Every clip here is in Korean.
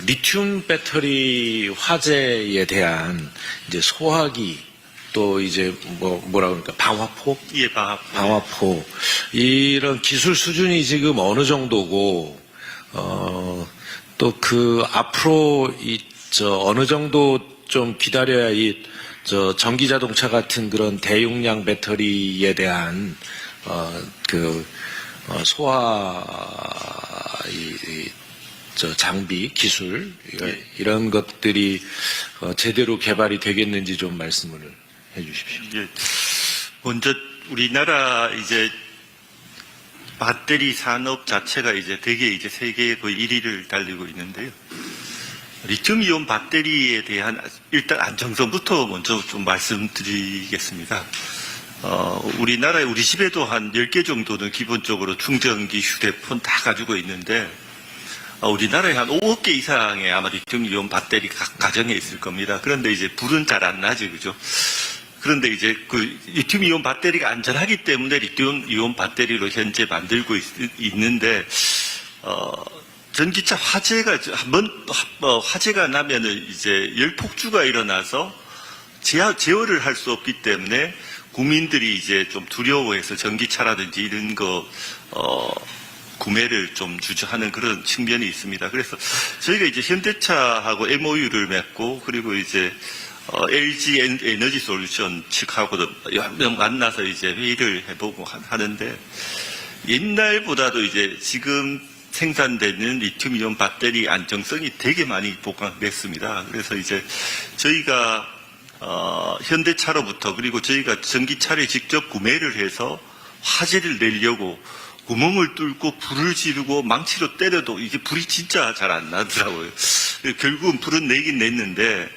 리튬 배터리 화재에 대한 이제 소화기 또 이제 뭐라 그러니까 방화포? 예, 방화포. 방화포. 이런 기술 수준이 지금 어느 정도고, 또 그 앞으로 어느 정도 좀 기다려야 전기 자동차 같은 그런 대용량 배터리에 대한, 소화, 장비, 기술, 예. 이런 것들이 제대로 개발이 되겠는지 좀 말씀을 해 주십시오. 예. 먼저 우리나라 이제 배터리 산업 자체가 이제 되게 이제 세계 거의 1위를 달리고 있는데요. 리튬 이온 배터리에 대한 일단 안정성부터 먼저 좀 말씀드리겠습니다. 우리나라에 우리 집에도 한 10개 정도는 기본적으로 충전기, 휴대폰 다 가지고 있는데 우리나라에 한 5억 개 이상의 아마 리튬 이온 배터리 각 가정에 있을 겁니다. 그런데 이제 불은 잘 안 나죠, 그죠? 그런데 이제 그 리튬 이온 배터리가 안전하기 때문에 리튬 이온 배터리로 현재 만들고 있는데 전기차 화재가 한번 화재가 나면은 이제 열폭주가 일어나서 제어를 할 수 없기 때문에 국민들이 이제 좀 두려워해서 전기차라든지 이런 거 구매를 좀 주저하는 그런 측면이 있습니다. 그래서 저희가 이제 현대차하고 MOU를 맺고 그리고 이제 LG 에너지 솔루션 측하고도 여러 명 만나서 이제 회의를 해보고 하는데 옛날보다도 이제 지금 생산되는 리튬 이온 배터리 안정성이 되게 많이 보강됐습니다. 그래서 이제 저희가 현대차로부터 그리고 저희가 전기차를 직접 구매를 해서 화재를 내려고 구멍을 뚫고 불을 지르고 망치로 때려도 이게 불이 진짜 잘 안 나더라고요. 결국은 불은 내긴 냈는데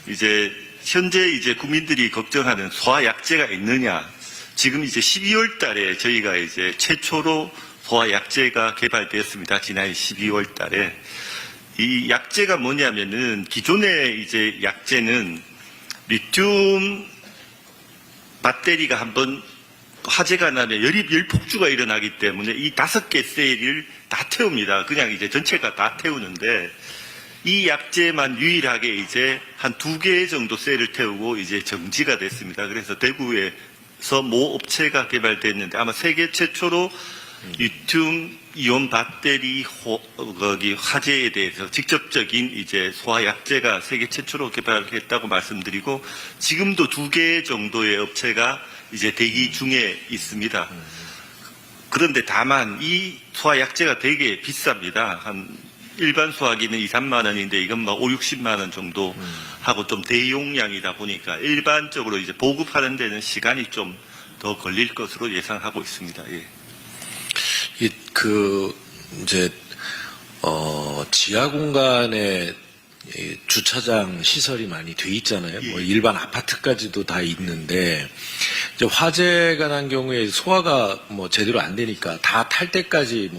이제 현재 이제 국민들이 걱정하는 소화약제가 있느냐. 지금 이제 12월 달에 저희가 이제 최초로 소화약제가 개발되었습니다. 지난 12월 달에. 이 약제가 뭐냐면은 기존의 이제 약제는 리튬 배터리가 한번 화재가 나면 열폭주가 일어나기 때문에 이 5개 셀을 다 태웁니다. 그냥 이제 전체가 다 태우는데 이 약제만 유일하게 이제 한 2개 정도 셀을 태우고 이제 정지가 됐습니다. 그래서 대구에서 모 업체가 개발됐는데 아마 세계 최초로 리튬 이온 배터리 화재에 대해서 직접적인 이제 소화 약제가 세계 최초로 개발했다고 말씀드리고 지금도 2개 정도의 업체가 이제 대기 중에 있습니다. 그런데 다만 이 소화 약제가 되게 비쌉니다. 한 일반 소화기는 2, 3만 원인데 이건 막 5, 60만 원 정도 하고 좀 대용량이다 보니까 일반적으로 이제 보급하는 데는 시간이 좀 더 걸릴 것으로 예상하고 있습니다. 예. 이제 지하 공간에 주차장 시설이 많이 돼 있잖아요. 예. 뭐 일반 아파트까지도 다 있는데 이제 화재가 난 경우에 소화가 뭐 제대로 안 되니까 다 탈 때까지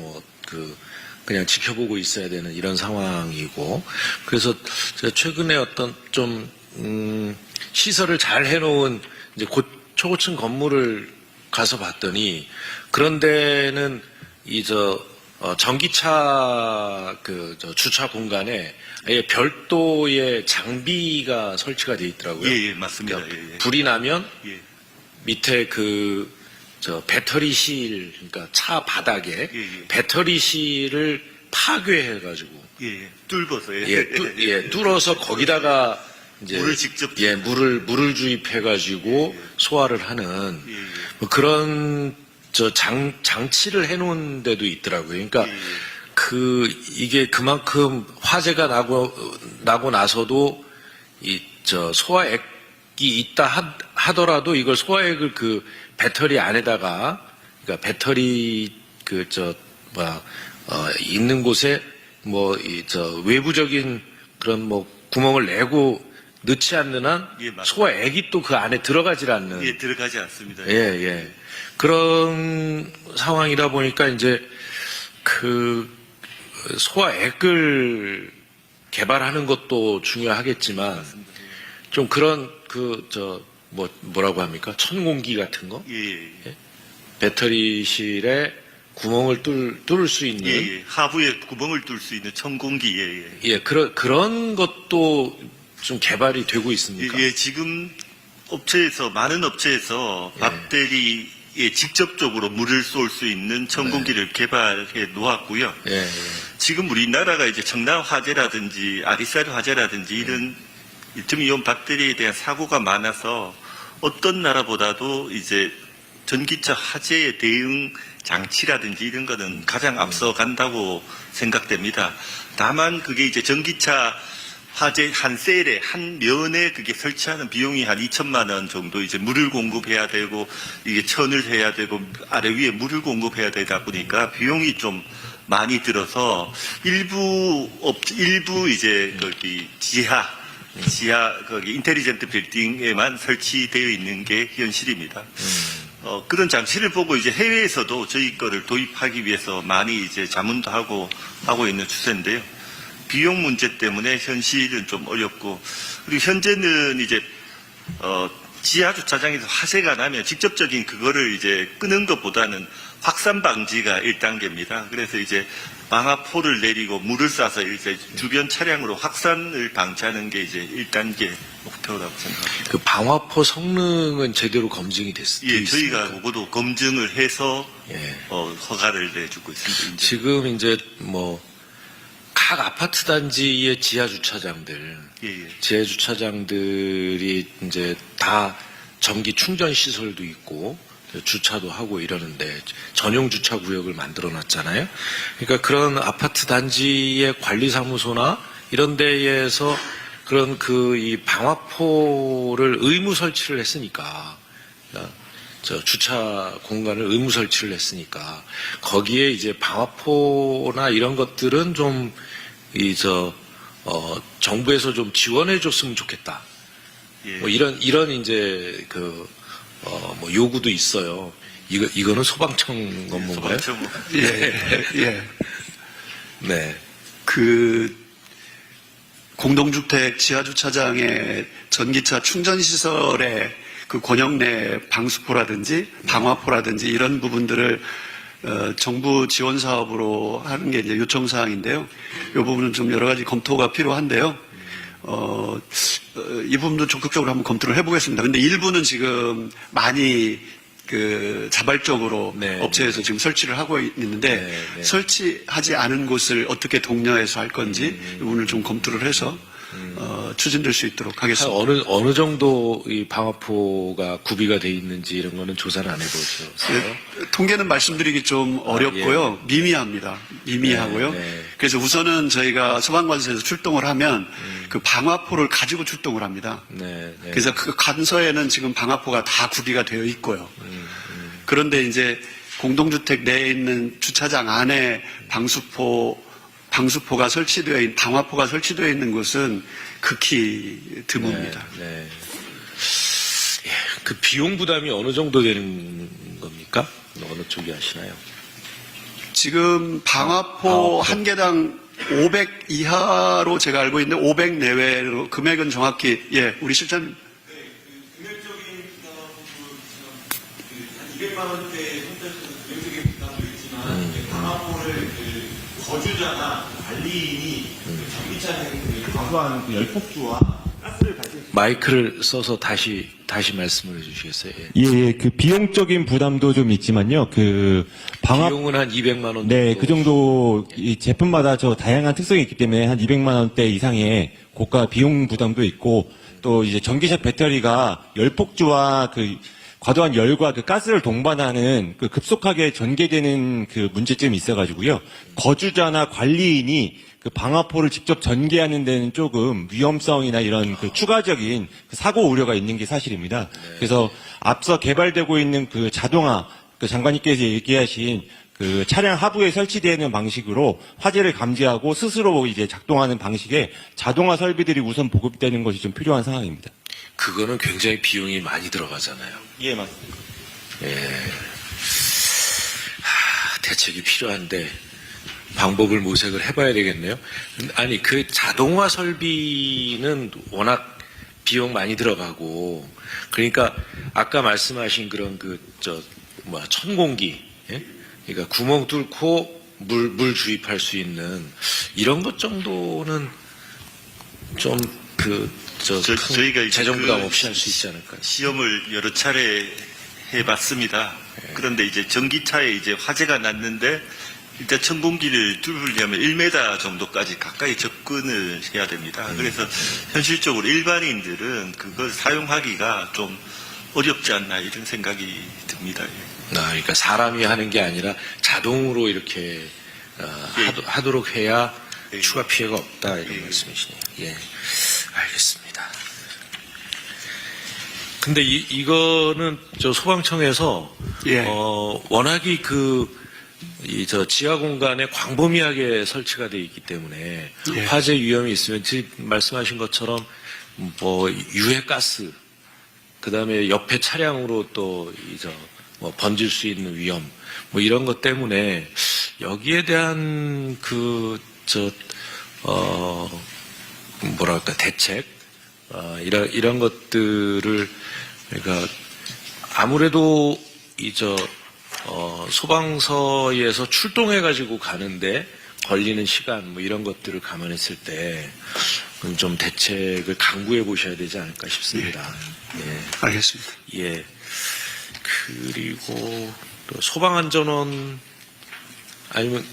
그냥 지켜보고 있어야 되는 이런 상황이고 그래서 제가 최근에 어떤 좀 시설을 잘 해놓은 이제 초고층 건물을 가서 봤더니 그런 데는 전기차 주차 공간에 아예 별도의 장비가 설치가 돼 있더라고요. 예, 맞습니다. 그러니까 예, 예. 불이 나면 예. 밑에 배터리실, 그러니까 차 바닥에 예. 배터리실을 파괴해가지고 예, 뚫어서 뚫어서 거기다가 이제 물을 직접 물을 주입해가지고 소화를 하는 뭐 그런 장치를 해놓은 데도 있더라고요. 그러니까 이게 그만큼 화재가 나고 나서도 소화액이 있다 하더라도 이걸 소화액을 배터리 안에다가 그러니까 배터리 있는 곳에 외부적인 그런 구멍을 내고 넣지 않는 한 소화액이 또 그 안에 들어가질 않는. 예, 들어가지 않습니다. 예. 그런 상황이다 보니까 이제 소화액을 개발하는 것도 중요하겠지만 좀 그런 뭐라고 합니까? 천공기 같은 거? 예. 배터리실에 구멍을 뚫을 수 있는 예. 하부에 구멍을 뚫을 수 있는 천공기. 예. 그런 것도 좀 개발이 되고 있습니까? 예, 지금 많은 업체에서 배터리에 직접적으로 물을 쏠 수 있는 천공기를 개발해 놓았고요. 예. 지금 우리나라가 이제 청남 화재라든지 아리사르 화재라든지 이런 리튬이온 배터리에 대한 사고가 많아서 어떤 나라보다도 이제 전기차 화재에 대응 장치라든지 이런 거는 가장 앞서 간다고 생각됩니다. 다만 그게 이제 전기차 화재 한 셀에 한 면에 그게 설치하는 비용이 한 2천만 원 정도 이제 물을 공급해야 되고 이게 천을 해야 되고 아래 위에 물을 공급해야 되다 보니까 비용이 좀 많이 들어서 일부 이제 거기 지하 거기 인텔리전트 빌딩에만 설치되어 있는 게 현실입니다. 그런 장치를 보고 이제 해외에서도 저희 거를 도입하기 위해서 많이 이제 자문도 하고 있는 추세인데요. 비용 문제 때문에 현실은 좀 어렵고, 그리고 현재는 이제 지하 주차장에서 화재가 나면 직접적인 그거를 이제 끄는 것보다는 확산 방지가 1단계입니다. 그래서 이제 방화포를 내리고 물을 쏴서 이제 주변 차량으로 확산을 방지하는 게 이제 1단계 목표라고 생각합니다. 그 방화포 성능은 제대로 검증이 됐습니까? 예, 저희가 그것도 검증을 해서 예. 허가를 내주고 있습니다. 이제. 지금 이제 각 아파트 단지의 지하 주차장들이 이제 다 전기 충전 시설도 있고 주차도 하고 이러는데 전용 주차 구역을 만들어 놨잖아요. 그러니까 그런 아파트 단지의 관리사무소나 이런 데에서 그런 이 방화포를 의무 설치를 했으니까, 저 주차 공간을 의무 설치를 했으니까 거기에 이제 방화포나 이런 것들은 좀 정부에서 좀 지원해 줬으면 좋겠다. 예. 뭐 이런 이제 요구도 있어요. 이거는 소방청 건물인가요? 소방청. 예. 네. 공동주택 지하주차장의 전기차 충전시설의 그 권역 내 방수포라든지 방화포라든지 이런 부분들을 정부 지원 사업으로 하는 게 이제 요청사항인데요. 이 부분은 좀 여러 가지 검토가 필요한데요. 이 부분도 적극적으로 한번 검토를 해보겠습니다. 근데 일부는 지금 많이 자발적으로 네, 업체에서 지금 설치를 하고 있는데 설치하지 않은 곳을 어떻게 독려해서 할 건지 이 부분을 좀 검토를 해서 추진될 수 있도록 하겠습니다. 어느 정도 이 방화포가 구비가 돼 있는지 이런 거는 조사를 안 해보셨어요? 통계는 말씀드리기 좀 어렵고요. 미미합니다. 미미하고요. 네. 그래서 우선은 저희가 소방관서에서 출동을 하면 그 방화포를 가지고 출동을 합니다. 네. 그래서 그 간서에는 지금 방화포가 다 구비가 되어 있고요. 그런데 이제 공동주택 내에 있는 주차장 안에 방수포가 설치되어 있는, 방화포가 설치되어 있는 곳은 극히 드뭅니다. 네. 예, 그 비용 부담이 어느 정도 되는 겁니까? 어느 쪽이 하시나요? 지금 방화포 한 개당 500 이하로 제가 알고 있는데 500 내외로 금액은 정확히 우리 실장님. 금액적인 부담은 한 200만 원대 선택해서 금액적인 부담도 있지만 방화포를 거주자나 관리인이 전기차량에 과도한 열폭주와 가스를 발생. 마이크를 써서 다시 말씀을 해주시겠어요? 예, 그 비용적인 부담도 좀 있지만요. 그 방화 비용은 한 200만 원. 네, 정도. 그 정도 이 제품마다 다양한 특성이 있기 때문에 한 200만 원대 이상의 고가 비용 부담도 있고 또 이제 전기차 배터리가 열폭주와 과도한 열과 가스를 동반하는 급속하게 전개되는 문제점이 있어가지고요. 거주자나 관리인이 방화포를 직접 전개하는 데는 조금 위험성이나 이런 추가적인 사고 우려가 있는 게 사실입니다. 그래서 앞서 개발되고 있는 자동화, 장관님께서 얘기하신 차량 하부에 설치되는 방식으로 화재를 감지하고 스스로 이제 작동하는 방식의 자동화 설비들이 우선 보급되는 것이 좀 필요한 상황입니다. 그거는 굉장히 비용이 많이 들어가잖아요. 예, 맞습니다. 대책이 필요한데 방법을 모색을 해봐야 되겠네요. 아니 자동화 설비는 워낙 비용 많이 들어가고 그러니까 아까 말씀하신 그런 천공기, 그러니까 구멍 뚫고 물 주입할 수 있는 이런 것 정도는 좀 저희가 이제 재정 부담 그 없이 할 수 있지 않을까요? 시험을 여러 차례 해봤습니다. 그런데 이제 전기차에 이제 화재가 났는데 일단 천공기를 뚫으려면 1m 정도까지 가까이 접근을 해야 됩니다. 그래서 현실적으로 일반인들은 그걸 사용하기가 좀 어렵지 않나 이런 생각이 듭니다. 그러니까 사람이 하는 게 아니라 자동으로 이렇게 하도록 해야 예. 추가 피해가 없다 이런 예. 말씀이시네요. 예, 알겠습니다. 근데 이거는 저 소방청에서 예. 워낙이 지하 공간에 광범위하게 설치가 되어 있기 때문에 예. 화재 위험이 있으면 지금 말씀하신 것처럼 뭐 유해 가스 그다음에 옆에 차량으로 또 번질 수 있는 위험 뭐 이런 것 때문에 여기에 대한 대책 이런 것들을 그러니까 아무래도 소방서에서 출동해 가지고 가는데 걸리는 시간 뭐 이런 것들을 감안했을 때 좀 대책을 강구해 보셔야 되지 않을까 싶습니다. 예. 알겠습니다. 예. 그리고 또 소방안전원 아니면